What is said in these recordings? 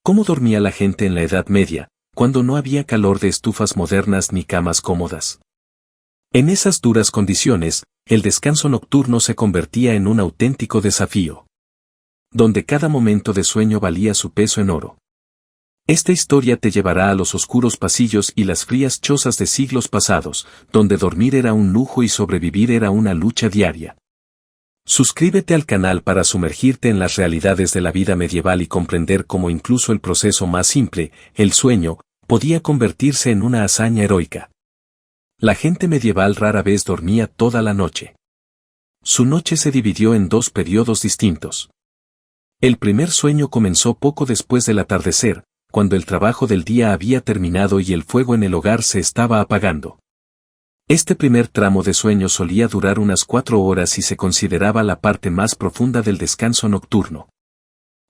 ¿Cómo dormía la gente en la Edad Media, cuando no había calor de estufas modernas ni camas cómodas? En esas duras condiciones, el descanso nocturno se convertía en un auténtico desafío, donde cada momento de sueño valía su peso en oro. Esta historia te llevará a los oscuros pasillos y las frías chozas de siglos pasados, donde dormir era un lujo y sobrevivir era una lucha diaria. Suscríbete al canal para sumergirte en las realidades de la vida medieval y comprender cómo incluso el proceso más simple, el sueño, podía convertirse en una hazaña heroica. La gente medieval rara vez dormía toda la noche. Su noche se dividió en dos periodos distintos. El primer sueño comenzó poco después del atardecer, cuando el trabajo del día había terminado y el fuego en el hogar se estaba apagando. Este primer tramo de sueño solía durar unas 4 horas y se consideraba la parte más profunda del descanso nocturno.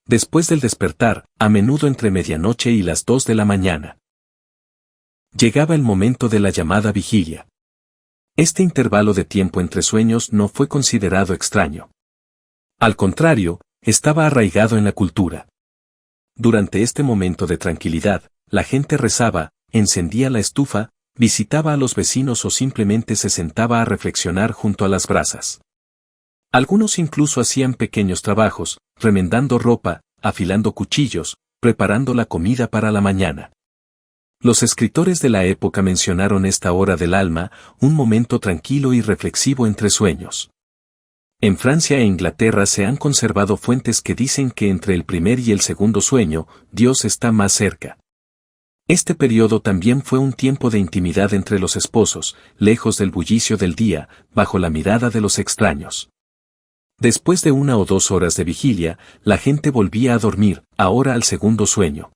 Después del despertar, a menudo entre medianoche y las 2 de la mañana, llegaba el momento de la llamada vigilia. Este intervalo de tiempo entre sueños no fue considerado extraño. Al contrario, estaba arraigado en la cultura. Durante este momento de tranquilidad, la gente rezaba, encendía la estufa, visitaba a los vecinos o simplemente se sentaba a reflexionar junto a las brasas. Algunos incluso hacían pequeños trabajos, remendando ropa, afilando cuchillos, preparando la comida para la mañana. Los escritores de la época mencionaron esta hora del alma, un momento tranquilo y reflexivo entre sueños. En Francia e Inglaterra se han conservado fuentes que dicen que entre el primer y el segundo sueño, Dios está más cerca. Este periodo también fue un tiempo de intimidad entre los esposos, lejos del bullicio del día, bajo la mirada de los extraños. Después de 1 o 2 horas de vigilia, la gente volvía a dormir, ahora al segundo sueño.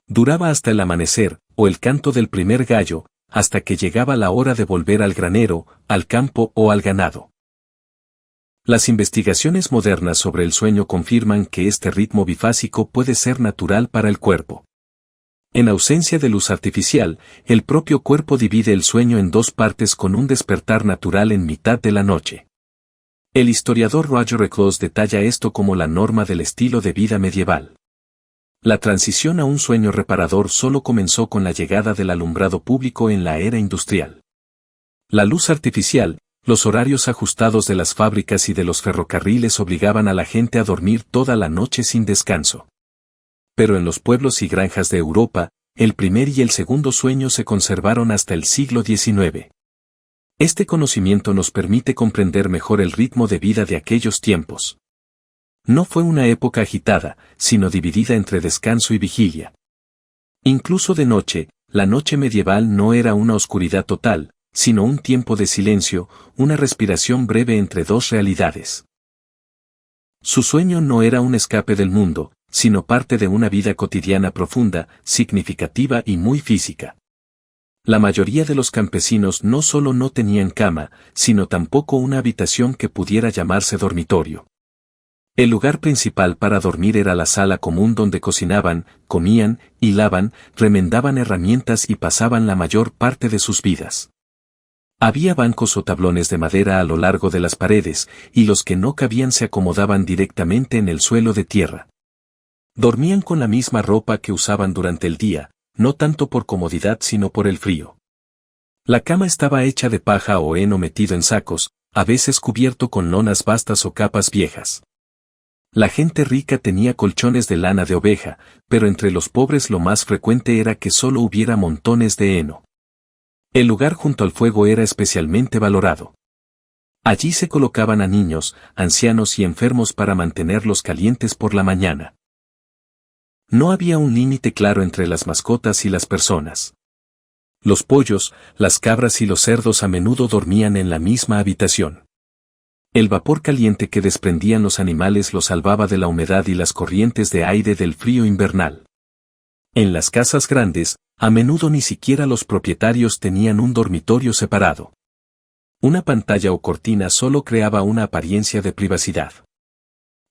Duraba hasta el amanecer, o el canto del primer gallo, hasta que llegaba la hora de volver al granero, al campo o al ganado. Las investigaciones modernas sobre el sueño confirman que este ritmo bifásico puede ser natural para el cuerpo. En ausencia de luz artificial, el propio cuerpo divide el sueño en 2 partes con un despertar natural en mitad de la noche. El historiador Roger Reclus detalla esto como la norma del estilo de vida medieval. La transición a un sueño reparador solo comenzó con la llegada del alumbrado público en la era industrial. La luz artificial, los horarios ajustados de las fábricas y de los ferrocarriles obligaban a la gente a dormir toda la noche sin descanso. Pero en los pueblos y granjas de Europa, el primer y el segundo sueño se conservaron hasta el siglo XIX. Este conocimiento nos permite comprender mejor el ritmo de vida de aquellos tiempos. No fue una época agitada, sino dividida entre descanso y vigilia. Incluso de noche, la noche medieval no era una oscuridad total, sino un tiempo de silencio, una respiración breve entre 2 realidades. Su sueño no era un escape del mundo, sino parte de una vida cotidiana profunda, significativa y muy física. La mayoría de los campesinos no solo no tenían cama, sino tampoco una habitación que pudiera llamarse dormitorio. El lugar principal para dormir era la sala común donde cocinaban, comían, hilaban, remendaban herramientas y pasaban la mayor parte de sus vidas. Había bancos o tablones de madera a lo largo de las paredes, y los que no cabían se acomodaban directamente en el suelo de tierra. Dormían con la misma ropa que usaban durante el día, no tanto por comodidad sino por el frío. La cama estaba hecha de paja o heno metido en sacos, a veces cubierto con lonas bastas o capas viejas. La gente rica tenía colchones de lana de oveja, pero entre los pobres lo más frecuente era que solo hubiera montones de heno. El lugar junto al fuego era especialmente valorado. Allí se colocaban a niños, ancianos y enfermos para mantenerlos calientes por la mañana. No había un límite claro entre las mascotas y las personas. Los pollos, las cabras y los cerdos a menudo dormían en la misma habitación. El vapor caliente que desprendían los animales los salvaba de la humedad y las corrientes de aire del frío invernal. En las casas grandes, a menudo ni siquiera los propietarios tenían un dormitorio separado. Una pantalla o cortina solo creaba una apariencia de privacidad.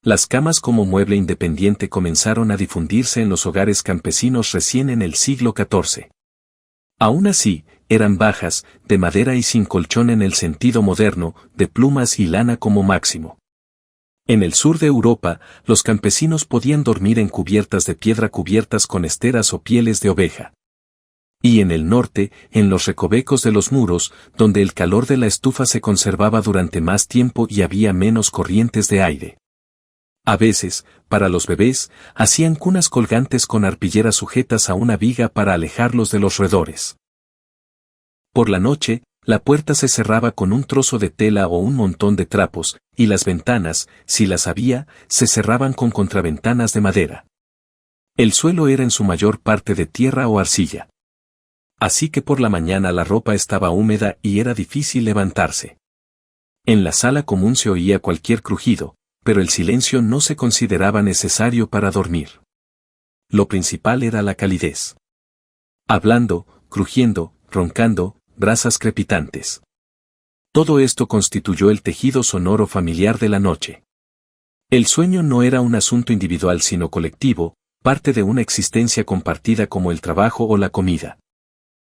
Las camas como mueble independiente comenzaron a difundirse en los hogares campesinos recién en el siglo XIV. Aún así, eran bajas, de madera y sin colchón en el sentido moderno, de plumas y lana como máximo. En el sur de Europa, los campesinos podían dormir en cubiertas de piedra cubiertas con esteras o pieles de oveja. Y en el norte, en los recovecos de los muros, donde el calor de la estufa se conservaba durante más tiempo y había menos corrientes de aire. A veces, para los bebés, hacían cunas colgantes con arpilleras sujetas a una viga para alejarlos de los roedores. Por la noche, la puerta se cerraba con un trozo de tela o un montón de trapos, y las ventanas, si las había, se cerraban con contraventanas de madera. El suelo era en su mayor parte de tierra o arcilla. Así que por la mañana la ropa estaba húmeda y era difícil levantarse. En la sala común se oía cualquier crujido, pero el silencio no se consideraba necesario para dormir. Lo principal era la calidez. Hablando, crujiendo, roncando, brasas crepitantes. Todo esto constituyó el tejido sonoro familiar de la noche. El sueño no era un asunto individual sino colectivo, parte de una existencia compartida como el trabajo o la comida.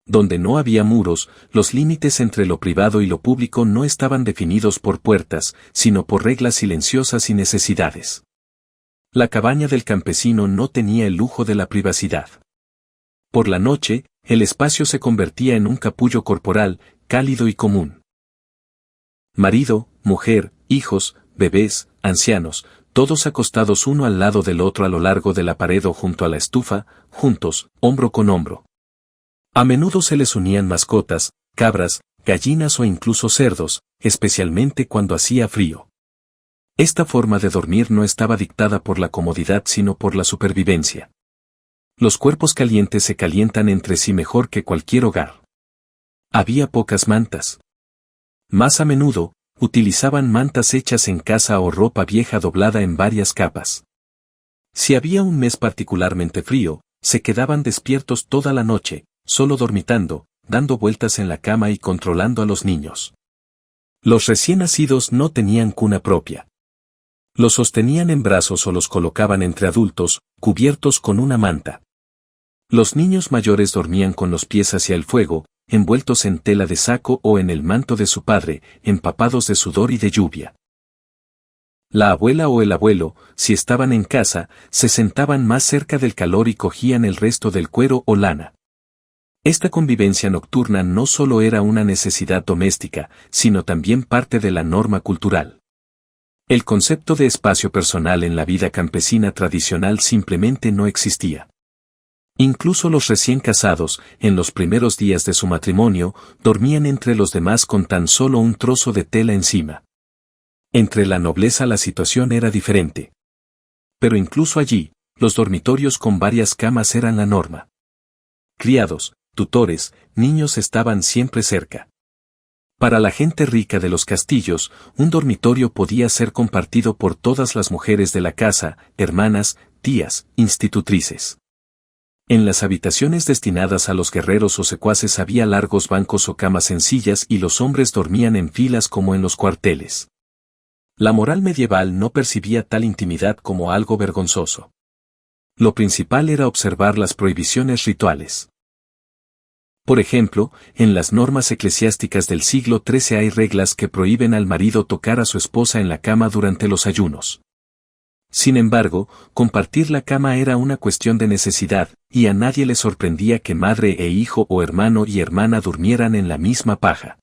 Donde no había muros, los límites entre lo privado y lo público no estaban definidos por puertas, sino por reglas silenciosas y necesidades. La cabaña del campesino no tenía el lujo de la privacidad. Por la noche, el espacio se convertía en un capullo corporal, cálido y común. Marido, mujer, hijos, bebés, ancianos, todos acostados uno al lado del otro a lo largo de la pared o junto a la estufa, juntos, hombro con hombro. A menudo se les unían mascotas, cabras, gallinas o incluso cerdos, especialmente cuando hacía frío. Esta forma de dormir no estaba dictada por la comodidad sino por la supervivencia. Los cuerpos calientes se calientan entre sí mejor que cualquier hogar. Había pocas mantas. Más a menudo, utilizaban mantas hechas en casa o ropa vieja doblada en varias capas. Si había un mes particularmente frío, se quedaban despiertos toda la noche, solo dormitando, dando vueltas en la cama y controlando a los niños. Los recién nacidos no tenían cuna propia. Los sostenían en brazos o los colocaban entre adultos, cubiertos con una manta. Los niños mayores dormían con los pies hacia el fuego, envueltos en tela de saco o en el manto de su padre, empapados de sudor y de lluvia. La abuela o el abuelo, si estaban en casa, se sentaban más cerca del calor y cogían el resto del cuero o lana. Esta convivencia nocturna no solo era una necesidad doméstica, sino también parte de la norma cultural. El concepto de espacio personal en la vida campesina tradicional simplemente no existía. Incluso los recién casados, en los primeros días de su matrimonio, dormían entre los demás con tan solo un trozo de tela encima. Entre la nobleza la situación era diferente. Pero incluso allí, los dormitorios con varias camas eran la norma. Criados, tutores, niños estaban siempre cerca. Para la gente rica de los castillos, un dormitorio podía ser compartido por todas las mujeres de la casa, hermanas, tías, institutrices. En las habitaciones destinadas a los guerreros o secuaces había largos bancos o camas sencillas y los hombres dormían en filas como en los cuarteles. La moral medieval no percibía tal intimidad como algo vergonzoso. Lo principal era observar las prohibiciones rituales. Por ejemplo, en las normas eclesiásticas del siglo XIII hay reglas que prohíben al marido tocar a su esposa en la cama durante los ayunos. Sin embargo, compartir la cama era una cuestión de necesidad, y a nadie le sorprendía que madre e hijo o hermano y hermana durmieran en la misma paja.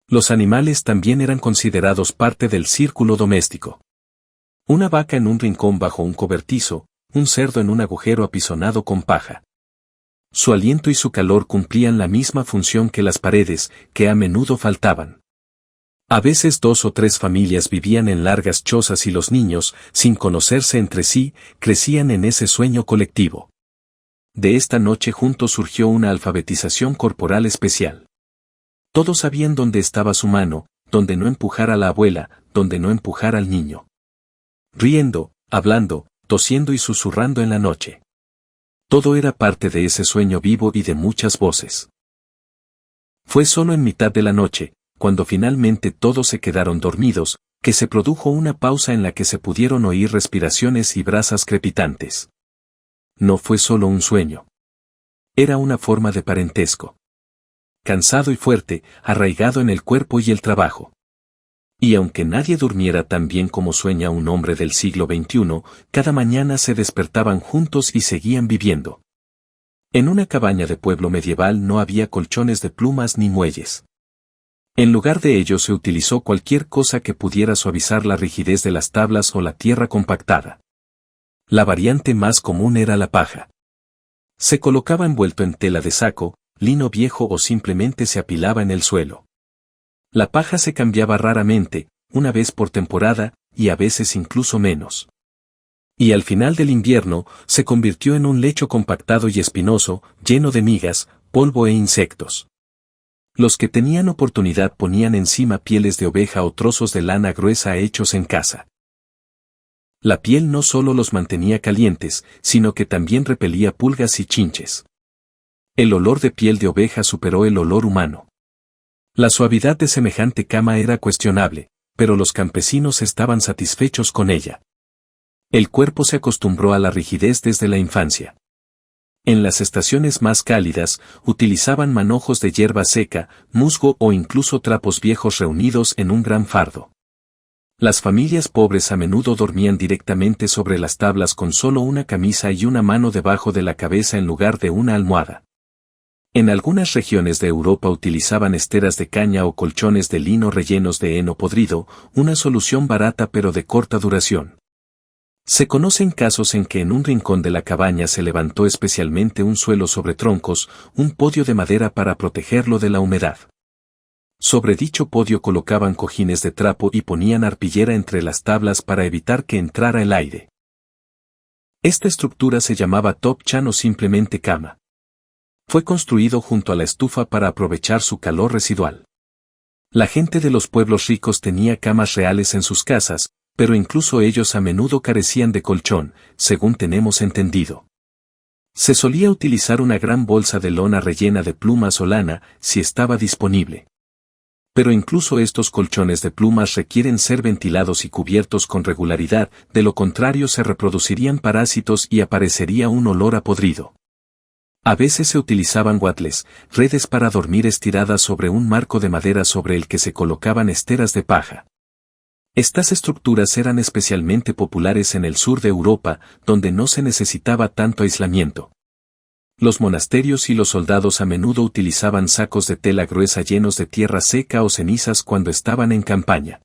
Los animales también eran considerados parte del círculo doméstico. Una vaca en un rincón bajo un cobertizo, un cerdo en un agujero apisonado con paja. Su aliento y su calor cumplían la misma función que las paredes, que a menudo faltaban. A veces 2 o 3 familias vivían en largas chozas y los niños, sin conocerse entre sí, crecían en ese sueño colectivo. De esta noche juntos surgió una alfabetización corporal especial. Todos sabían dónde estaba su mano, dónde no empujar a la abuela, dónde no empujar al niño. Riendo, hablando, tosiendo y susurrando en la noche. Todo era parte de ese sueño vivo y de muchas voces. Fue solo en mitad de la noche, cuando finalmente todos se quedaron dormidos, que se produjo una pausa en la que se pudieron oír respiraciones y brasas crepitantes. No fue solo un sueño. Era una forma de parentesco. Cansado y fuerte, arraigado en el cuerpo y el trabajo. Y aunque nadie durmiera tan bien como sueña un hombre del siglo XXI, cada mañana se despertaban juntos y seguían viviendo. En una cabaña de pueblo medieval no había colchones de plumas ni muelles. En lugar de ello se utilizó cualquier cosa que pudiera suavizar la rigidez de las tablas o la tierra compactada. La variante más común era la paja. Se colocaba envuelto en tela de saco, lino viejo o simplemente se apilaba en el suelo. La paja se cambiaba raramente, una vez por temporada, y a veces incluso menos. Y al final del invierno, se convirtió en un lecho compactado y espinoso, lleno de migas, polvo e insectos. Los que tenían oportunidad ponían encima pieles de oveja o trozos de lana gruesa hechos en casa. La piel no solo los mantenía calientes, sino que también repelía pulgas y chinches. El olor de piel de oveja superó el olor humano. La suavidad de semejante cama era cuestionable, pero los campesinos estaban satisfechos con ella. El cuerpo se acostumbró a la rigidez desde la infancia. En las estaciones más cálidas, utilizaban manojos de hierba seca, musgo o incluso trapos viejos reunidos en un gran fardo. Las familias pobres a menudo dormían directamente sobre las tablas con solo una camisa y una mano debajo de la cabeza en lugar de una almohada. En algunas regiones de Europa utilizaban esteras de caña o colchones de lino rellenos de heno podrido, una solución barata pero de corta duración. Se conocen casos en que en un rincón de la cabaña se levantó especialmente un suelo sobre troncos, un podio de madera para protegerlo de la humedad. Sobre dicho podio colocaban cojines de trapo y ponían arpillera entre las tablas para evitar que entrara el aire. Esta estructura se llamaba top chan o simplemente cama. Fue construido junto a la estufa para aprovechar su calor residual. La gente de los pueblos ricos tenía camas reales en sus casas, pero incluso ellos a menudo carecían de colchón, según tenemos entendido. Se solía utilizar una gran bolsa de lona rellena de plumas o lana, si estaba disponible. Pero incluso estos colchones de plumas requieren ser ventilados y cubiertos con regularidad, de lo contrario se reproducirían parásitos y aparecería un olor a podrido. A veces se utilizaban wattles, redes para dormir estiradas sobre un marco de madera sobre el que se colocaban esteras de paja. Estas estructuras eran especialmente populares en el sur de Europa, donde no se necesitaba tanto aislamiento. Los monasterios y los soldados a menudo utilizaban sacos de tela gruesa llenos de tierra seca o cenizas cuando estaban en campaña.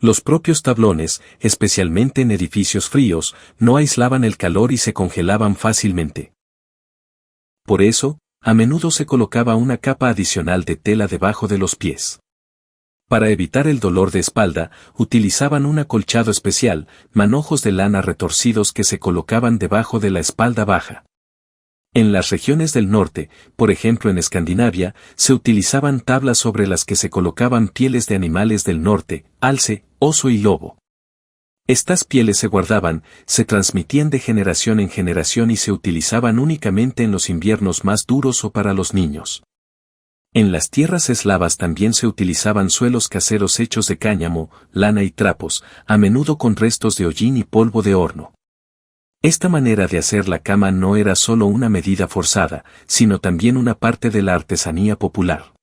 Los propios tablones, especialmente en edificios fríos, no aislaban el calor y se congelaban fácilmente. Por eso, a menudo se colocaba una capa adicional de tela debajo de los pies. Para evitar el dolor de espalda, utilizaban un acolchado especial, manojos de lana retorcidos que se colocaban debajo de la espalda baja. En las regiones del norte, por ejemplo en Escandinavia, se utilizaban tablas sobre las que se colocaban pieles de animales del norte, alce, oso y lobo. Estas pieles se guardaban, se transmitían de generación en generación y se utilizaban únicamente en los inviernos más duros o para los niños. En las tierras eslavas también se utilizaban suelos caseros hechos de cáñamo, lana y trapos, a menudo con restos de hollín y polvo de horno. Esta manera de hacer la cama no era solo una medida forzada, sino también una parte de la artesanía popular.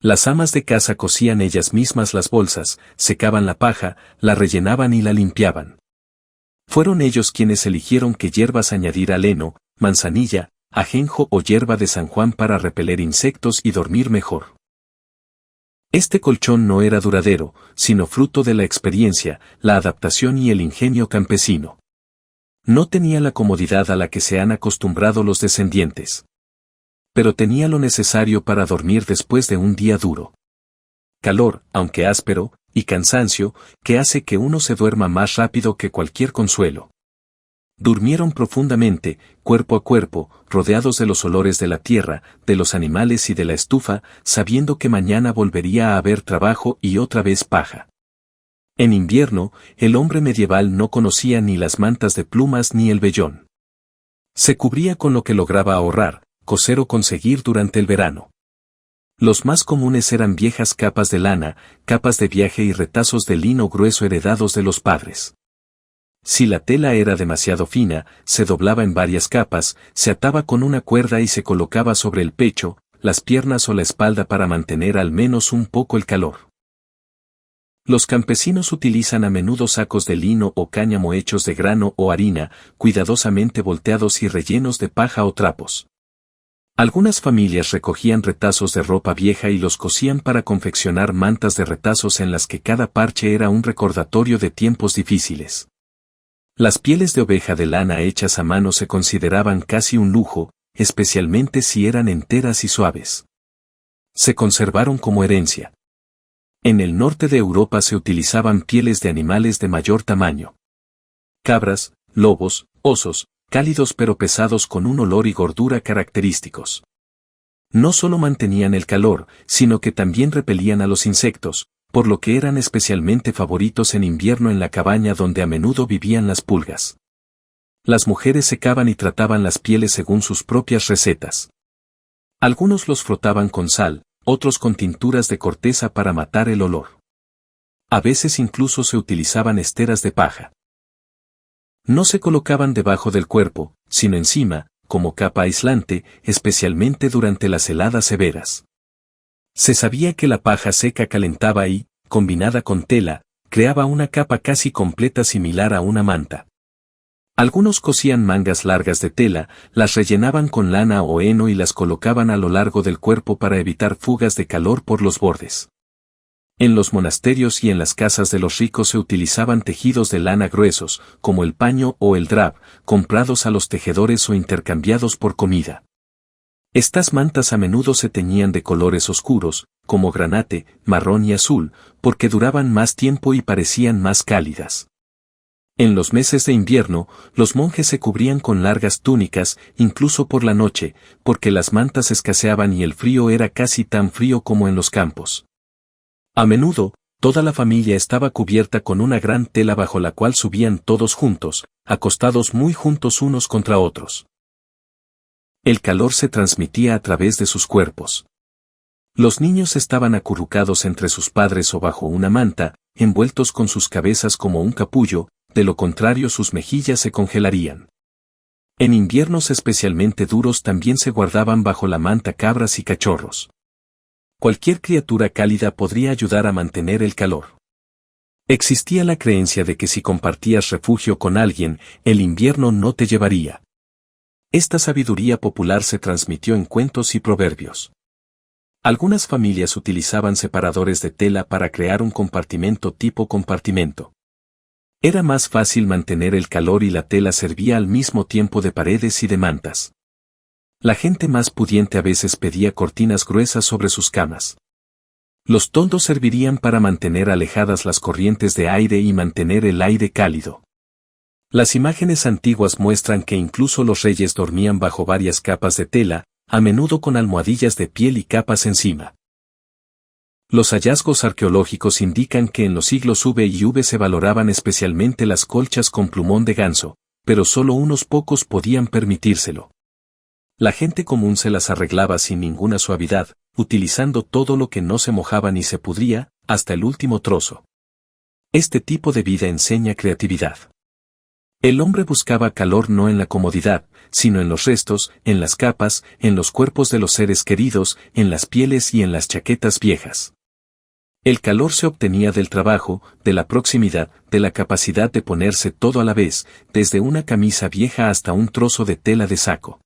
Las amas de casa cosían ellas mismas las bolsas, secaban la paja, la rellenaban y la limpiaban. Fueron ellos quienes eligieron qué hierbas añadir al heno, manzanilla, ajenjo o hierba de San Juan para repeler insectos y dormir mejor. Este colchón no era duradero, sino fruto de la experiencia, la adaptación y el ingenio campesino. No tenía la comodidad a la que se han acostumbrado los descendientes. Pero tenía lo necesario para dormir después de un día duro. Calor, aunque áspero, y cansancio, que hace que uno se duerma más rápido que cualquier consuelo. Durmieron profundamente, cuerpo a cuerpo, rodeados de los olores de la tierra, de los animales y de la estufa, sabiendo que mañana volvería a haber trabajo y otra vez paja. En invierno, el hombre medieval no conocía ni las mantas de plumas ni el vellón. Se cubría con lo que lograba ahorrar, coser o conseguir durante el verano. Los más comunes eran viejas capas de lana, capas de viaje y retazos de lino grueso heredados de los padres. Si la tela era demasiado fina, se doblaba en varias capas, se ataba con una cuerda y se colocaba sobre el pecho, las piernas o la espalda para mantener al menos un poco el calor. Los campesinos utilizan a menudo sacos de lino o cáñamo hechos de grano o harina, cuidadosamente volteados y rellenos de paja o trapos. Algunas familias recogían retazos de ropa vieja y los cosían para confeccionar mantas de retazos en las que cada parche era un recordatorio de tiempos difíciles. Las pieles de oveja de lana hechas a mano se consideraban casi un lujo, especialmente si eran enteras y suaves. Se conservaron como herencia. En el norte de Europa se utilizaban pieles de animales de mayor tamaño. Cabras, lobos, osos, cálidos pero pesados con un olor y gordura característicos. No solo mantenían el calor, sino que también repelían a los insectos, por lo que eran especialmente favoritos en invierno en la cabaña donde a menudo vivían las pulgas. Las mujeres secaban y trataban las pieles según sus propias recetas. Algunos los frotaban con sal, otros con tinturas de corteza para matar el olor. A veces incluso se utilizaban esteras de paja. No se colocaban debajo del cuerpo, sino encima, como capa aislante, especialmente durante las heladas severas. Se sabía que la paja seca calentaba y, combinada con tela, creaba una capa casi completa similar a una manta. Algunos cosían mangas largas de tela, las rellenaban con lana o heno y las colocaban a lo largo del cuerpo para evitar fugas de calor por los bordes. En los monasterios y en las casas de los ricos se utilizaban tejidos de lana gruesos, como el paño o el drap, comprados a los tejedores o intercambiados por comida. Estas mantas a menudo se teñían de colores oscuros, como granate, marrón y azul, porque duraban más tiempo y parecían más cálidas. En los meses de invierno, los monjes se cubrían con largas túnicas, incluso por la noche, porque las mantas escaseaban y el frío era casi tan frío como en los campos. A menudo, toda la familia estaba cubierta con una gran tela bajo la cual subían todos juntos, acostados muy juntos unos contra otros. El calor se transmitía a través de sus cuerpos. Los niños estaban acurrucados entre sus padres o bajo una manta, envueltos con sus cabezas como un capullo, de lo contrario sus mejillas se congelarían. En inviernos especialmente duros también se guardaban bajo la manta cabras y cachorros. Cualquier criatura cálida podría ayudar a mantener el calor. Existía la creencia de que si compartías refugio con alguien, el invierno no te llevaría. Esta sabiduría popular se transmitió en cuentos y proverbios. Algunas familias utilizaban separadores de tela para crear un compartimento tipo compartimento. Era más fácil mantener el calor y la tela servía al mismo tiempo de paredes y de mantas. La gente más pudiente a veces pedía cortinas gruesas sobre sus camas. Los toldos servirían para mantener alejadas las corrientes de aire y mantener el aire cálido. Las imágenes antiguas muestran que incluso los reyes dormían bajo varias capas de tela, a menudo con almohadillas de piel y capas encima. Los hallazgos arqueológicos indican que en los siglos V y V se valoraban especialmente las colchas con plumón de ganso, pero solo unos pocos podían permitírselo. La gente común se las arreglaba sin ninguna suavidad, utilizando todo lo que no se mojaba ni se pudría, hasta el último trozo. Este tipo de vida enseña creatividad. El hombre buscaba calor no en la comodidad, sino en los restos, en las capas, en los cuerpos de los seres queridos, en las pieles y en las chaquetas viejas. El calor se obtenía del trabajo, de la proximidad, de la capacidad de ponerse todo a la vez, desde una camisa vieja hasta un trozo de tela de saco.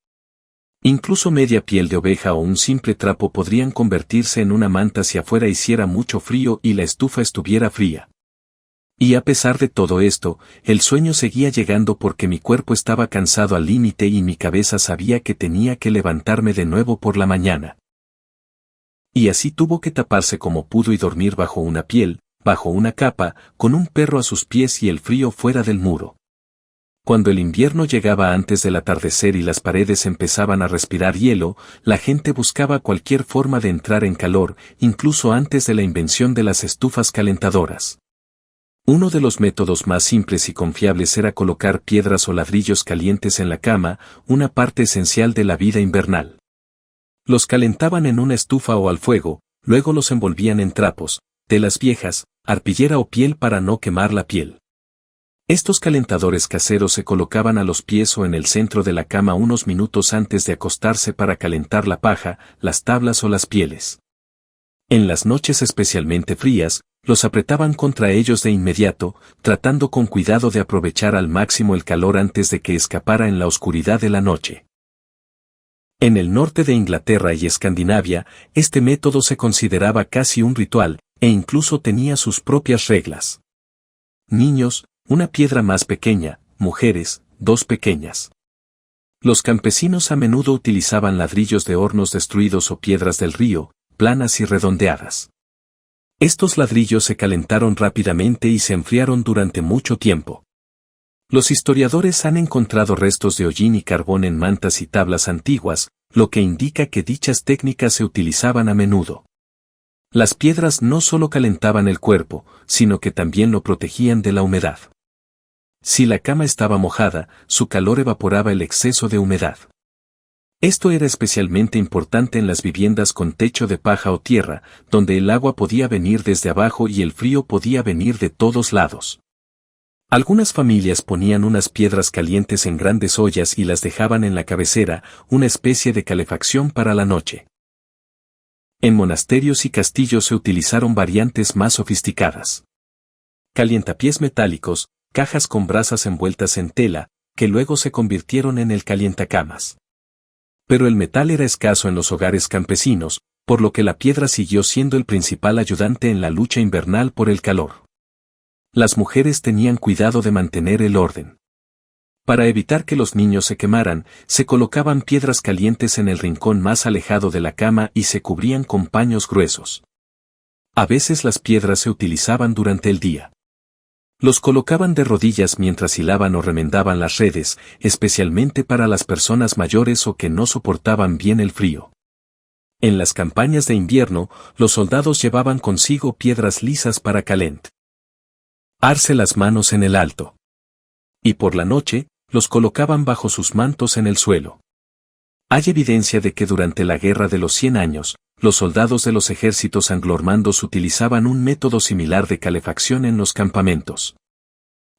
Incluso media piel de oveja o un simple trapo podrían convertirse en una manta si afuera hiciera mucho frío y la estufa estuviera fría. Y a pesar de todo esto, el sueño seguía llegando porque mi cuerpo estaba cansado al límite y mi cabeza sabía que tenía que levantarme de nuevo por la mañana. Y así tuvo que taparse como pudo y dormir bajo una piel, bajo una capa, con un perro a sus pies y el frío fuera del muro. Cuando el invierno llegaba antes del atardecer y las paredes empezaban a respirar hielo, la gente buscaba cualquier forma de entrar en calor, incluso antes de la invención de las estufas calentadoras. Uno de los métodos más simples y confiables era colocar piedras o ladrillos calientes en la cama, una parte esencial de la vida invernal. Los calentaban en una estufa o al fuego, luego los envolvían en trapos, telas viejas, arpillera o piel para no quemar la piel. Estos calentadores caseros se colocaban a los pies o en el centro de la cama unos minutos antes de acostarse para calentar la paja, las tablas o las pieles. En las noches especialmente frías, los apretaban contra ellos de inmediato, tratando con cuidado de aprovechar al máximo el calor antes de que escapara en la oscuridad de la noche. En el norte de Inglaterra y Escandinavia, este método se consideraba casi un ritual, e incluso tenía sus propias reglas. Niños, una piedra más pequeña; mujeres, 2 pequeñas. Los campesinos a menudo utilizaban ladrillos de hornos destruidos o piedras del río, planas y redondeadas. Estos ladrillos se calentaron rápidamente y se enfriaron durante mucho tiempo. Los historiadores han encontrado restos de hollín y carbón en mantas y tablas antiguas, lo que indica que dichas técnicas se utilizaban a menudo. Las piedras no solo calentaban el cuerpo, sino que también lo protegían de la humedad. Si la cama estaba mojada, su calor evaporaba el exceso de humedad. Esto era especialmente importante en las viviendas con techo de paja o tierra, donde el agua podía venir desde abajo y el frío podía venir de todos lados. Algunas familias ponían unas piedras calientes en grandes ollas y las dejaban en la cabecera, una especie de calefacción para la noche. En monasterios y castillos se utilizaron variantes más sofisticadas. Calientapiés metálicos, cajas con brasas envueltas en tela, que luego se convirtieron en el calientacamas. Pero el metal era escaso en los hogares campesinos, por lo que la piedra siguió siendo el principal ayudante en la lucha invernal por el calor. Las mujeres tenían cuidado de mantener el orden. Para evitar que los niños se quemaran, se colocaban piedras calientes en el rincón más alejado de la cama y se cubrían con paños gruesos. A veces las piedras se utilizaban durante el día. Los colocaban de rodillas mientras hilaban o remendaban las redes, especialmente para las personas mayores o que no soportaban bien el frío. En las campañas de invierno, los soldados llevaban consigo piedras lisas para calentarse las manos en el alto. Y por la noche, los colocaban bajo sus mantos en el suelo. Hay evidencia de que durante la Guerra de los 100 años, los soldados de los ejércitos anglonormandos utilizaban un método similar de calefacción en los campamentos.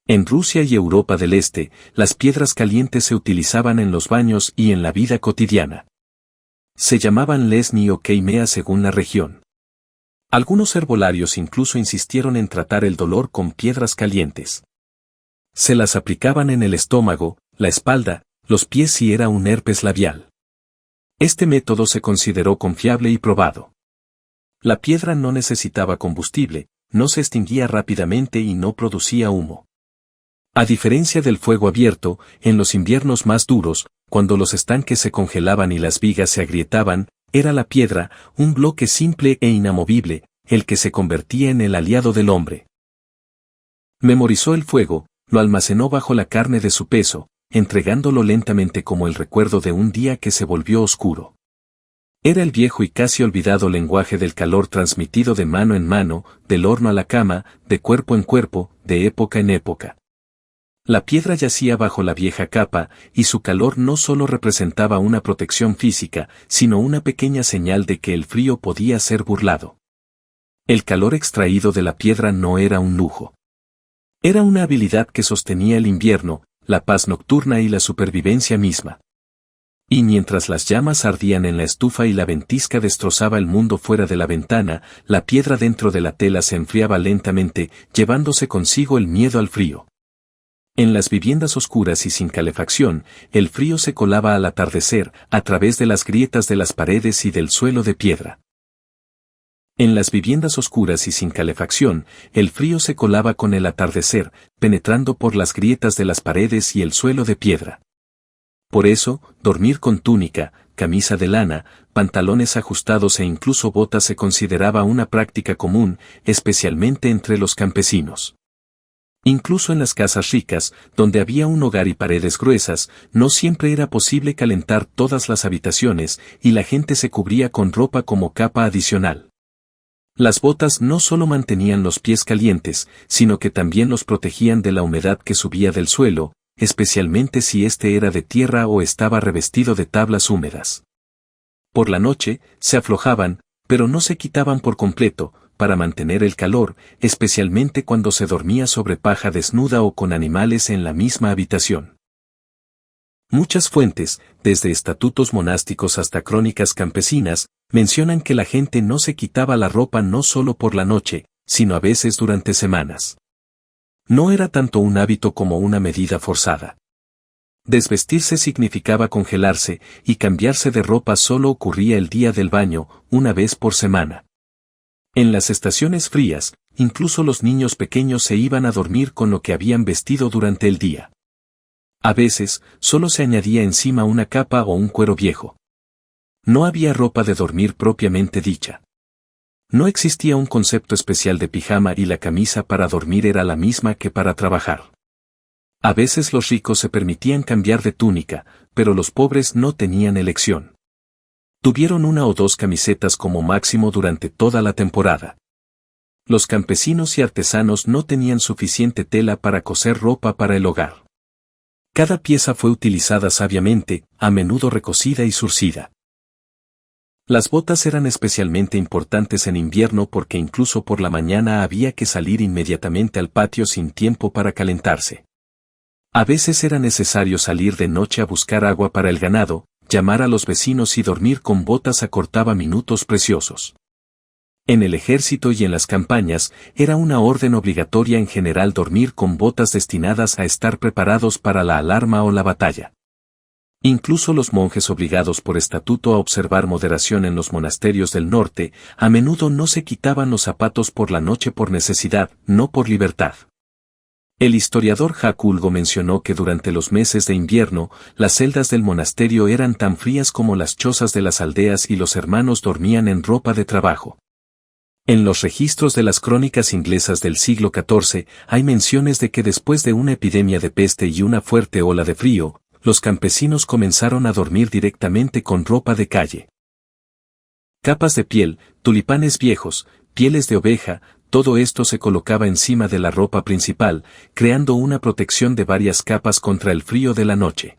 En Rusia y Europa del Este, las piedras calientes se utilizaban en los baños y en la vida cotidiana. Se llamaban lesni o keimea según la región. Algunos herbolarios incluso insistieron en tratar el dolor con piedras calientes. Se las aplicaban en el estómago, la espalda, los pies si era un herpes labial. Este método se consideró confiable y probado. La piedra no necesitaba combustible, no se extinguía rápidamente y no producía humo. A diferencia del fuego abierto, en los inviernos más duros, cuando los estanques se congelaban y las vigas se agrietaban, era la piedra, un bloque simple e inamovible, el que se convertía en el aliado del hombre. Memorizó el fuego, lo almacenó bajo la carne de su peso, entregándolo lentamente como el recuerdo de un día que se volvió oscuro. Era el viejo y casi olvidado lenguaje del calor transmitido de mano en mano, del horno a la cama, de cuerpo en cuerpo, de época en época. La piedra yacía bajo la vieja capa, y su calor no solo representaba una protección física, sino una pequeña señal de que el frío podía ser burlado. El calor extraído de la piedra no era un lujo. Era una habilidad que sostenía el invierno, la paz nocturna y la supervivencia misma. Y mientras las llamas ardían en la estufa y la ventisca destrozaba el mundo fuera de la ventana, la piedra dentro de la tela se enfriaba lentamente, llevándose consigo el miedo al frío. En las viviendas oscuras y sin calefacción, el frío se colaba al atardecer, a través de las grietas de las paredes y del suelo de piedra. En las viviendas oscuras y sin calefacción, el frío se colaba con el atardecer, penetrando por las grietas de las paredes y el suelo de piedra. Por eso, dormir con túnica, camisa de lana, pantalones ajustados e incluso botas se consideraba una práctica común, especialmente entre los campesinos. Incluso en las casas ricas, donde había un hogar y paredes gruesas, no siempre era posible calentar todas las habitaciones, y la gente se cubría con ropa como capa adicional. Las botas no solo mantenían los pies calientes, sino que también los protegían de la humedad que subía del suelo, especialmente si éste era de tierra o estaba revestido de tablas húmedas. Por la noche, se aflojaban, pero no se quitaban por completo, para mantener el calor, especialmente cuando se dormía sobre paja desnuda o con animales en la misma habitación. Muchas fuentes, desde estatutos monásticos hasta crónicas campesinas, mencionan que la gente no se quitaba la ropa no solo por la noche, sino a veces durante semanas. No era tanto un hábito como una medida forzada. Desvestirse significaba congelarse, y cambiarse de ropa solo ocurría el día del baño, una vez por semana. En las estaciones frías, incluso los niños pequeños se iban a dormir con lo que habían vestido durante el día. A veces, solo se añadía encima una capa o un cuero viejo. No había ropa de dormir propiamente dicha. No existía un concepto especial de pijama y la camisa para dormir era la misma que para trabajar. A veces los ricos se permitían cambiar de túnica, pero los pobres no tenían elección. Tuvieron una o dos camisetas como máximo durante toda la temporada. Los campesinos y artesanos no tenían suficiente tela para coser ropa para el hogar. Cada pieza fue utilizada sabiamente, a menudo recosida y zurcida. Las botas eran especialmente importantes en invierno porque incluso por la mañana había que salir inmediatamente al patio sin tiempo para calentarse. A veces era necesario salir de noche a buscar agua para el ganado, llamar a los vecinos y dormir con botas acortaba minutos preciosos. En el ejército y en las campañas, era una orden obligatoria en general dormir con botas destinadas a estar preparados para la alarma o la batalla. Incluso los monjes obligados por estatuto a observar moderación en los monasterios del norte, a menudo no se quitaban los zapatos por la noche por necesidad, no por libertad. El historiador Jaculgo mencionó que durante los meses de invierno, las celdas del monasterio eran tan frías como las chozas de las aldeas y los hermanos dormían en ropa de trabajo. En los registros de las crónicas inglesas del siglo XIV hay menciones de que después de una epidemia de peste y una fuerte ola de frío, los campesinos comenzaron a dormir directamente con ropa de calle. Capas de piel, tulipanes viejos, pieles de oveja, todo esto se colocaba encima de la ropa principal, creando una protección de varias capas contra el frío de la noche.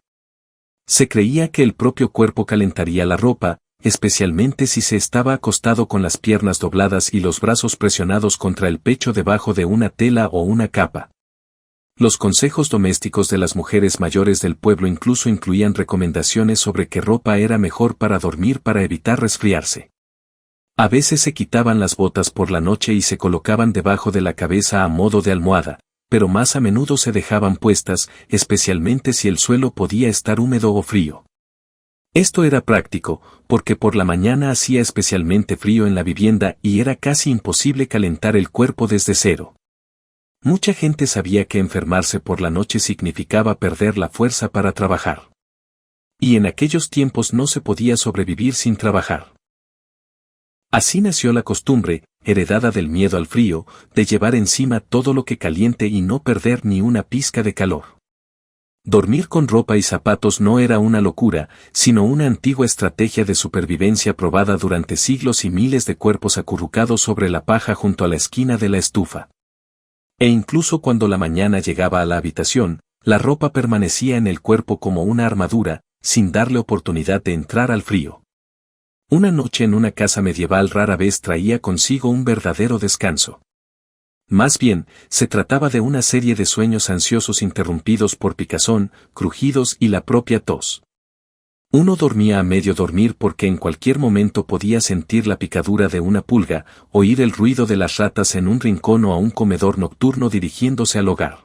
Se creía que el propio cuerpo calentaría la ropa, especialmente si se estaba acostado con las piernas dobladas y los brazos presionados contra el pecho debajo de una tela o una capa. Los consejos domésticos de las mujeres mayores del pueblo incluso incluían recomendaciones sobre qué ropa era mejor para dormir para evitar resfriarse. A veces se quitaban las botas por la noche y se colocaban debajo de la cabeza a modo de almohada, pero más a menudo se dejaban puestas, especialmente si el suelo podía estar húmedo o frío. Esto era práctico, porque por la mañana hacía especialmente frío en la vivienda y era casi imposible calentar el cuerpo desde cero. Mucha gente sabía que enfermarse por la noche significaba perder la fuerza para trabajar. Y en aquellos tiempos no se podía sobrevivir sin trabajar. Así nació la costumbre, heredada del miedo al frío, de llevar encima todo lo que caliente y no perder ni una pizca de calor. Dormir con ropa y zapatos no era una locura, sino una antigua estrategia de supervivencia probada durante siglos y miles de cuerpos acurrucados sobre la paja junto a la esquina de la estufa. E incluso cuando la mañana llegaba a la habitación, la ropa permanecía en el cuerpo como una armadura, sin darle oportunidad de entrar al frío. Una noche en una casa medieval rara vez traía consigo un verdadero descanso. Más bien, se trataba de una serie de sueños ansiosos interrumpidos por picazón, crujidos y la propia tos. Uno dormía a medio dormir porque en cualquier momento podía sentir la picadura de una pulga, oír el ruido de las ratas en un rincón o a un comedor nocturno dirigiéndose al hogar.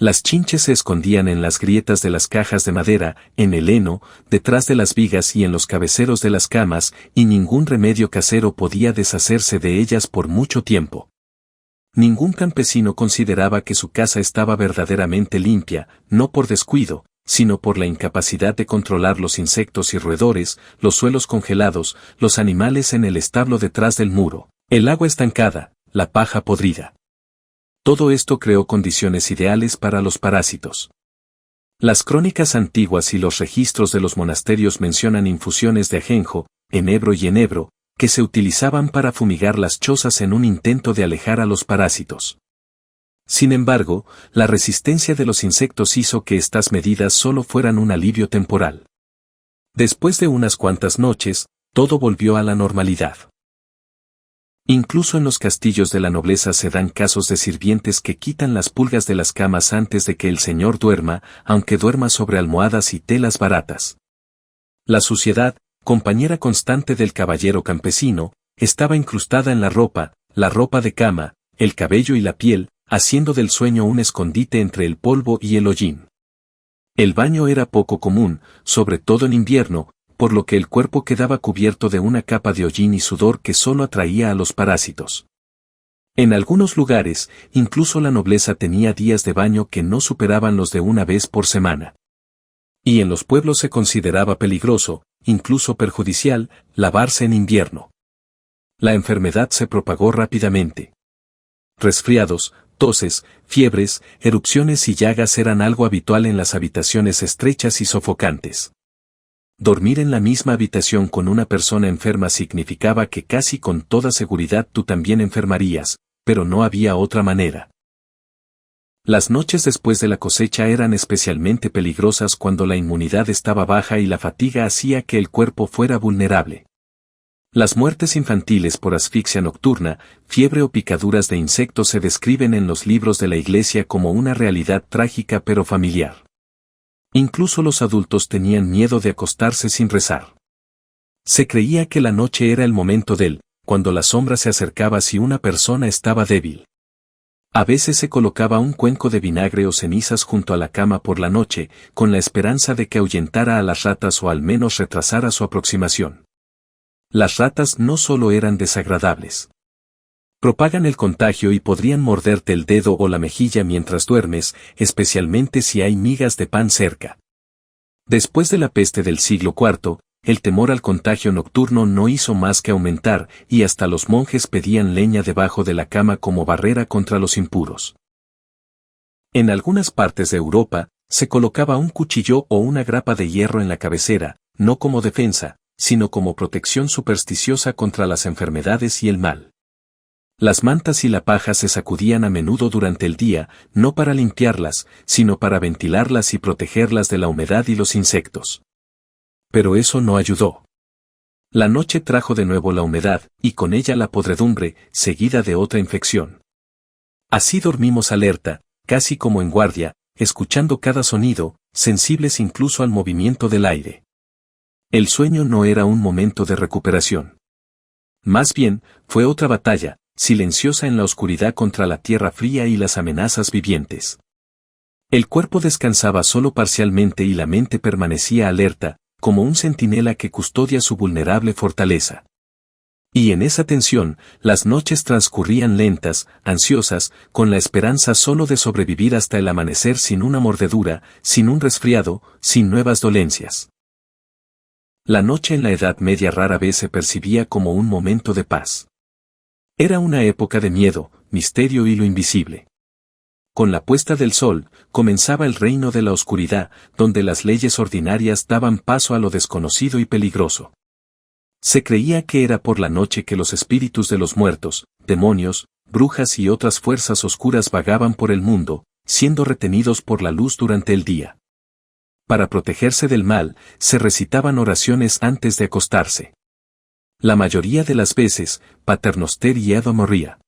Las chinches se escondían en las grietas de las cajas de madera, en el heno, detrás de las vigas y en los cabeceros de las camas, y ningún remedio casero podía deshacerse de ellas por mucho tiempo. Ningún campesino consideraba que su casa estaba verdaderamente limpia, no por descuido, sino por la incapacidad de controlar los insectos y roedores, los suelos congelados, los animales en el establo detrás del muro, el agua estancada, la paja podrida. Todo esto creó condiciones ideales para los parásitos. Las crónicas antiguas y los registros de los monasterios mencionan infusiones de ajenjo, enebro y enebro, que se utilizaban para fumigar las chozas en un intento de alejar a los parásitos. Sin embargo, la resistencia de los insectos hizo que estas medidas solo fueran un alivio temporal. Después de unas cuantas noches, todo volvió a la normalidad. Incluso en los castillos de la nobleza se dan casos de sirvientes que quitan las pulgas de las camas antes de que el señor duerma, aunque duerma sobre almohadas y telas baratas. La suciedad, compañera constante del caballero campesino, estaba incrustada en la ropa de cama, el cabello y la piel, haciendo del sueño un escondite entre el polvo y el hollín. El baño era poco común, sobre todo en invierno, por lo que el cuerpo quedaba cubierto de una capa de hollín y sudor que solo atraía a los parásitos. En algunos lugares, incluso la nobleza tenía días de baño que no superaban los de una vez por semana. Y en los pueblos se consideraba peligroso, incluso perjudicial, lavarse en invierno. La enfermedad se propagó rápidamente. Resfriados, toses, fiebres, erupciones y llagas eran algo habitual en las habitaciones estrechas y sofocantes. Dormir en la misma habitación con una persona enferma significaba que casi con toda seguridad tú también enfermarías, pero no había otra manera. Las noches después de la cosecha eran especialmente peligrosas cuando la inmunidad estaba baja y la fatiga hacía que el cuerpo fuera vulnerable. Las muertes infantiles por asfixia nocturna, fiebre o picaduras de insectos se describen en los libros de la Iglesia como una realidad trágica pero familiar. Incluso los adultos tenían miedo de acostarse sin rezar. Se creía que la noche era el momento cuando la sombra se acercaba si una persona estaba débil. A veces se colocaba un cuenco de vinagre o cenizas junto a la cama por la noche, con la esperanza de que ahuyentara a las ratas o al menos retrasara su aproximación. Las ratas no solo eran desagradables. Propagan el contagio y podrían morderte el dedo o la mejilla mientras duermes, especialmente si hay migas de pan cerca. Después de la peste del siglo IV, el temor al contagio nocturno no hizo más que aumentar y hasta los monjes pedían leña debajo de la cama como barrera contra los impuros. En algunas partes de Europa, se colocaba un cuchillo o una grapa de hierro en la cabecera, no como defensa, sino como protección supersticiosa contra las enfermedades y el mal. Las mantas y la paja se sacudían a menudo durante el día, no para limpiarlas, sino para ventilarlas y protegerlas de la humedad y los insectos. Pero eso no ayudó. La noche trajo de nuevo la humedad, y con ella la podredumbre, seguida de otra infección. Así dormimos alerta, casi como en guardia, escuchando cada sonido, sensibles incluso al movimiento del aire. El sueño no era un momento de recuperación. Más bien, fue otra batalla, silenciosa en la oscuridad contra la tierra fría y las amenazas vivientes. El cuerpo descansaba solo parcialmente y la mente permanecía alerta, como un centinela que custodia su vulnerable fortaleza. Y en esa tensión, las noches transcurrían lentas, ansiosas, con la esperanza solo de sobrevivir hasta el amanecer sin una mordedura, sin un resfriado, sin nuevas dolencias. La noche en la Edad Media rara vez se percibía como un momento de paz. Era una época de miedo, misterio y lo invisible. Con la puesta del sol, comenzaba el reino de la oscuridad, donde las leyes ordinarias daban paso a lo desconocido y peligroso. Se creía que era por la noche que los espíritus de los muertos, demonios, brujas y otras fuerzas oscuras vagaban por el mundo, siendo retenidos por la luz durante el día. Para protegerse del mal, se recitaban oraciones antes de acostarse. La mayoría de las veces, Paternoster y Ave María.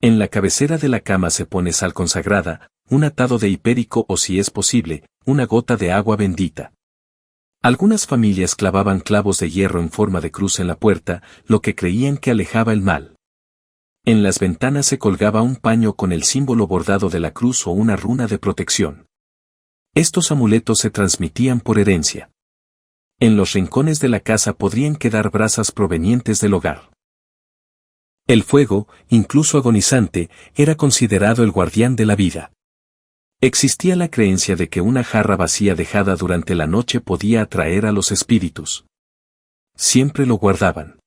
En la cabecera de la cama se pone sal consagrada, un atado de hipérico o si es posible, una gota de agua bendita. Algunas familias clavaban clavos de hierro en forma de cruz en la puerta, lo que creían que alejaba el mal. En las ventanas se colgaba un paño con el símbolo bordado de la cruz o una runa de protección. Estos amuletos se transmitían por herencia. En los rincones de la casa podrían quedar brasas provenientes del hogar. El fuego, incluso agonizante, era considerado el guardián de la vida. Existía la creencia de que una jarra vacía dejada durante la noche podía atraer a los espíritus. Siempre lo guardaban.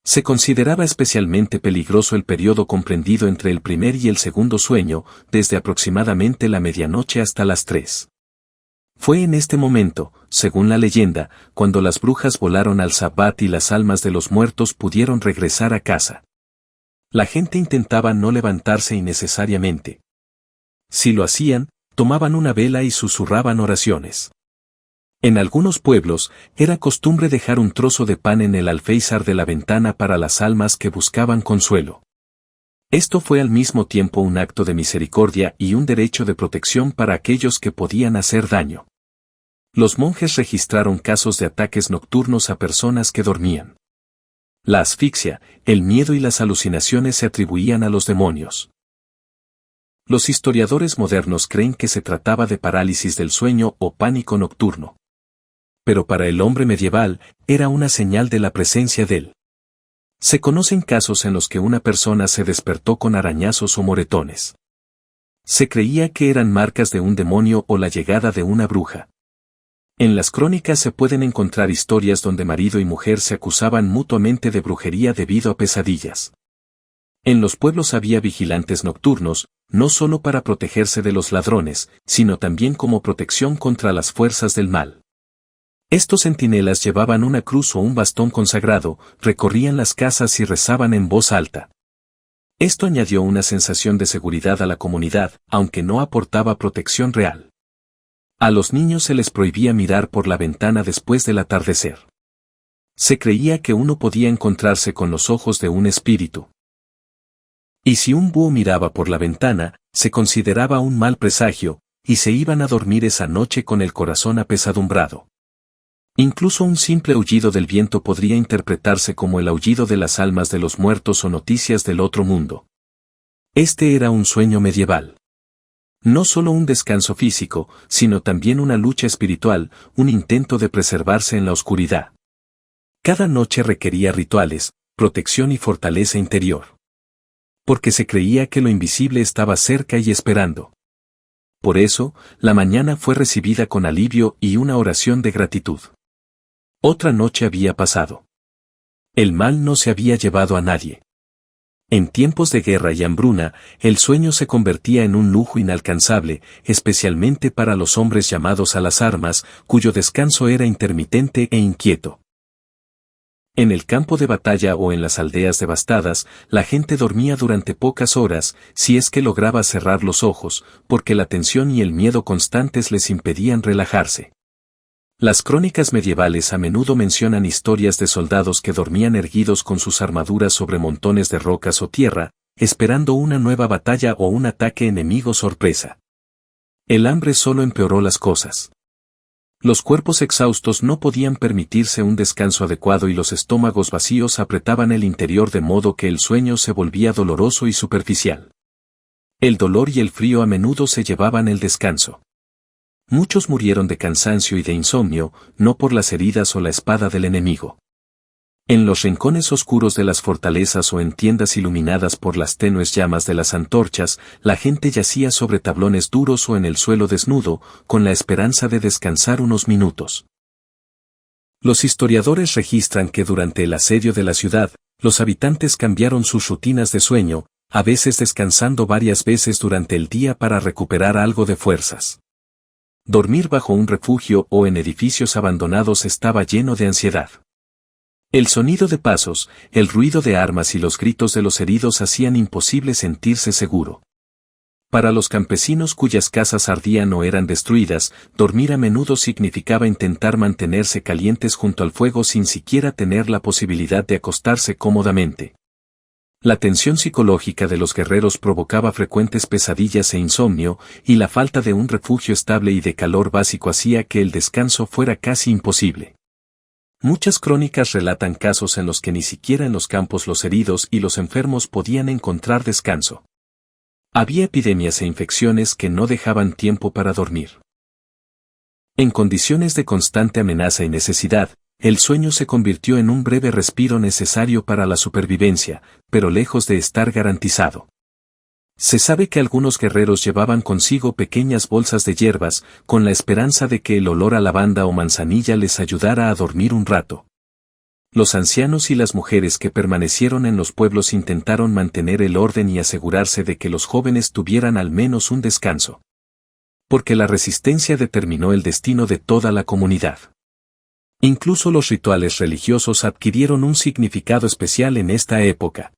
Se consideraba especialmente peligroso el periodo comprendido entre el primer y el segundo sueño, desde aproximadamente la medianoche hasta las 3. Fue en este momento, según la leyenda, cuando las brujas volaron al Sabbat y las almas de los muertos pudieron regresar a casa. La gente intentaba no levantarse innecesariamente. Si lo hacían, tomaban una vela y susurraban oraciones. En algunos pueblos, era costumbre dejar un trozo de pan en el alféizar de la ventana para las almas que buscaban consuelo. Esto fue al mismo tiempo un acto de misericordia y un derecho de protección para aquellos que podían hacer daño. Los monjes registraron casos de ataques nocturnos a personas que dormían. La asfixia, el miedo y las alucinaciones se atribuían a los demonios. Los historiadores modernos creen que se trataba de parálisis del sueño o pánico nocturno. Pero para el hombre medieval, era una señal de la presencia del. Se conocen casos en los que una persona se despertó con arañazos o moretones. Se creía que eran marcas de un demonio o la llegada de una bruja. En las crónicas se pueden encontrar historias donde marido y mujer se acusaban mutuamente de brujería debido a pesadillas. En los pueblos había vigilantes nocturnos, no solo para protegerse de los ladrones, sino también como protección contra las fuerzas del mal. Estos centinelas llevaban una cruz o un bastón consagrado, recorrían las casas y rezaban en voz alta. Esto añadió una sensación de seguridad a la comunidad, aunque no aportaba protección real. A los niños se les prohibía mirar por la ventana después del atardecer. Se creía que uno podía encontrarse con los ojos de un espíritu. Y si un búho miraba por la ventana, se consideraba un mal presagio, y se iban a dormir esa noche con el corazón apesadumbrado. Incluso un simple aullido del viento podría interpretarse como el aullido de las almas de los muertos o noticias del otro mundo. Este era un sueño medieval. No solo un descanso físico, sino también una lucha espiritual, un intento de preservarse en la oscuridad. Cada noche requería rituales, protección y fortaleza interior. Porque se creía que lo invisible estaba cerca y esperando. Por eso, la mañana fue recibida con alivio y una oración de gratitud. Otra noche había pasado. El mal no se había llevado a nadie. En tiempos de guerra y hambruna, el sueño se convertía en un lujo inalcanzable, especialmente para los hombres llamados a las armas, cuyo descanso era intermitente e inquieto. En el campo de batalla o en las aldeas devastadas, la gente dormía durante pocas horas, si es que lograba cerrar los ojos, porque la tensión y el miedo constantes les impedían relajarse. Las crónicas medievales a menudo mencionan historias de soldados que dormían erguidos con sus armaduras sobre montones de rocas o tierra, esperando una nueva batalla o un ataque enemigo sorpresa. El hambre solo empeoró las cosas. Los cuerpos exhaustos no podían permitirse un descanso adecuado y los estómagos vacíos apretaban el interior de modo que el sueño se volvía doloroso y superficial. El dolor y el frío a menudo se llevaban el descanso. Muchos murieron de cansancio y de insomnio, no por las heridas o la espada del enemigo. En los rincones oscuros de las fortalezas o en tiendas iluminadas por las tenues llamas de las antorchas, la gente yacía sobre tablones duros o en el suelo desnudo, con la esperanza de descansar unos minutos. Los historiadores registran que durante el asedio de la ciudad, los habitantes cambiaron sus rutinas de sueño, a veces descansando varias veces durante el día para recuperar algo de fuerzas. Dormir bajo un refugio o en edificios abandonados estaba lleno de ansiedad. El sonido de pasos, el ruido de armas y los gritos de los heridos hacían imposible sentirse seguro. Para los campesinos cuyas casas ardían o eran destruidas, dormir a menudo significaba intentar mantenerse calientes junto al fuego sin siquiera tener la posibilidad de acostarse cómodamente. La tensión psicológica de los guerreros provocaba frecuentes pesadillas e insomnio, y la falta de un refugio estable y de calor básico hacía que el descanso fuera casi imposible. Muchas crónicas relatan casos en los que ni siquiera en los campos los heridos y los enfermos podían encontrar descanso. Había epidemias e infecciones que no dejaban tiempo para dormir. En condiciones de constante amenaza y necesidad, el sueño se convirtió en un breve respiro necesario para la supervivencia, pero lejos de estar garantizado. Se sabe que algunos guerreros llevaban consigo pequeñas bolsas de hierbas, con la esperanza de que el olor a lavanda o manzanilla les ayudara a dormir un rato. Los ancianos y las mujeres que permanecieron en los pueblos intentaron mantener el orden y asegurarse de que los jóvenes tuvieran al menos un descanso. Porque la resistencia determinó el destino de toda la comunidad. Incluso los rituales religiosos adquirieron un significado especial en esta época.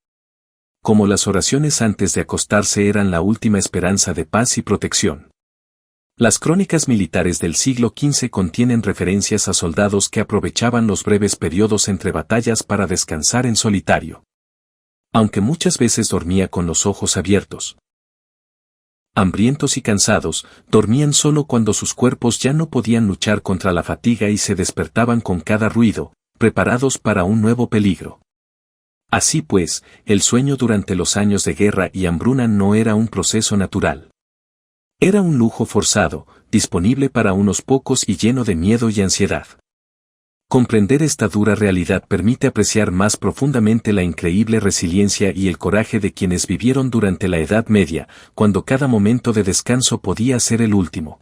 Como las oraciones antes de acostarse eran la última esperanza de paz y protección. Las crónicas militares del siglo XV contienen referencias a soldados que aprovechaban los breves periodos entre batallas para descansar en solitario. Aunque muchas veces dormía con los ojos abiertos. hambrientos y cansados, dormían solo cuando sus cuerpos ya no podían luchar contra la fatiga y se despertaban con cada ruido, preparados para un nuevo peligro. Así pues, el sueño durante los años de guerra y hambruna no era un proceso natural. Era un lujo forzado, disponible para unos pocos y lleno de miedo y ansiedad. Comprender esta dura realidad permite apreciar más profundamente la increíble resiliencia y el coraje de quienes vivieron durante la Edad Media, cuando cada momento de descanso podía ser el último.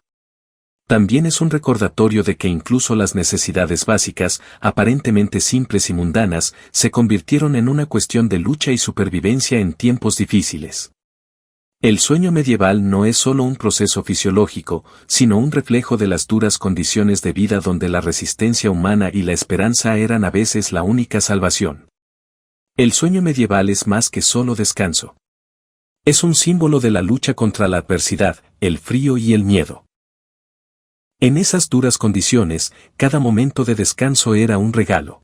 También es un recordatorio de que incluso las necesidades básicas, aparentemente simples y mundanas, se convirtieron en una cuestión de lucha y supervivencia en tiempos difíciles. El sueño medieval no es solo un proceso fisiológico, sino un reflejo de las duras condiciones de vida donde la resistencia humana y la esperanza eran a veces la única salvación. El sueño medieval es más que solo descanso. Es un símbolo de la lucha contra la adversidad, el frío y el miedo. En esas duras condiciones, cada momento de descanso era un regalo.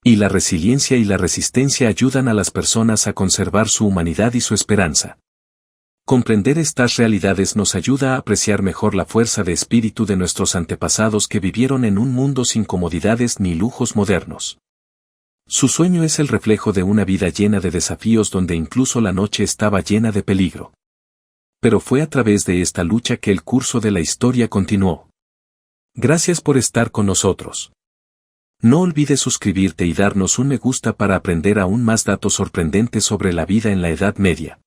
Y la resiliencia y la resistencia ayudan a las personas a conservar su humanidad y su esperanza. Comprender estas realidades nos ayuda a apreciar mejor la fuerza de espíritu de nuestros antepasados que vivieron en un mundo sin comodidades ni lujos modernos. Su sueño es el reflejo de una vida llena de desafíos donde incluso la noche estaba llena de peligro. Pero fue a través de esta lucha que el curso de la historia continuó. Gracias por estar con nosotros. No olvides suscribirte y darnos un me gusta para aprender aún más datos sorprendentes sobre la vida en la Edad Media.